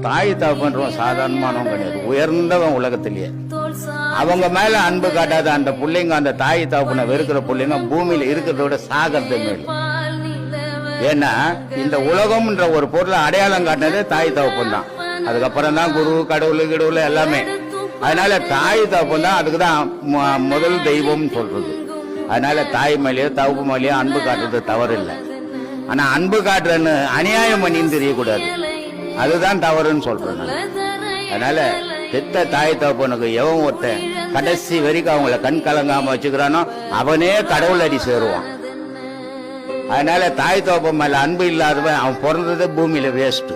தாய் தகப்பன்றவன் சாதாரணமானவன் கிடையாது, உயர்ந்தவன் உலகத்திலேயே. அவங்க மேல அன்பு காட்டாத அந்த பிள்ளைங்க, அந்த தாய் தகப்பனை வெறுக்கிற பிள்ளைங்க பூமியில இருக்கிறத விட சாகிறது மேல். ஏன்னா இந்த உலகம்ன்ற ஒரு பொருளை அடையாளம் காட்டினதே தாய் தகப்பன் தான். அதுக்கப்புறம் தான் குரு கடவுள் எல்லாமே. அதனால தாய் தகப்பன் தான், அதுக்குதான் முதல் தெய்வம் சொல்றது. அதனால தாய் மேலேயோ தகப்பு மேலேயோ அன்பு காட்டுறது தவறு இல்லை. ஆனா அன்பு காட்டுறன்னு அநியாயம் பண்ணின்னு தெரியக்கூடாது, அதுதான் தவறுன்னு சொல்றேன். அதனால பெத்த தாய் தகப்பனுக்கு எவன் ஒருத்தன் கடைசி வரைக்கும் அவங்கள கண் கலங்காம வச்சுக்கிறானோ அவனே கடவுள் அடி சேருவான். அதனால தாய் தகப்பன் மேல அன்பு இல்லாதவன் அவன் பிறந்ததே பூமியில வேஸ்ட்.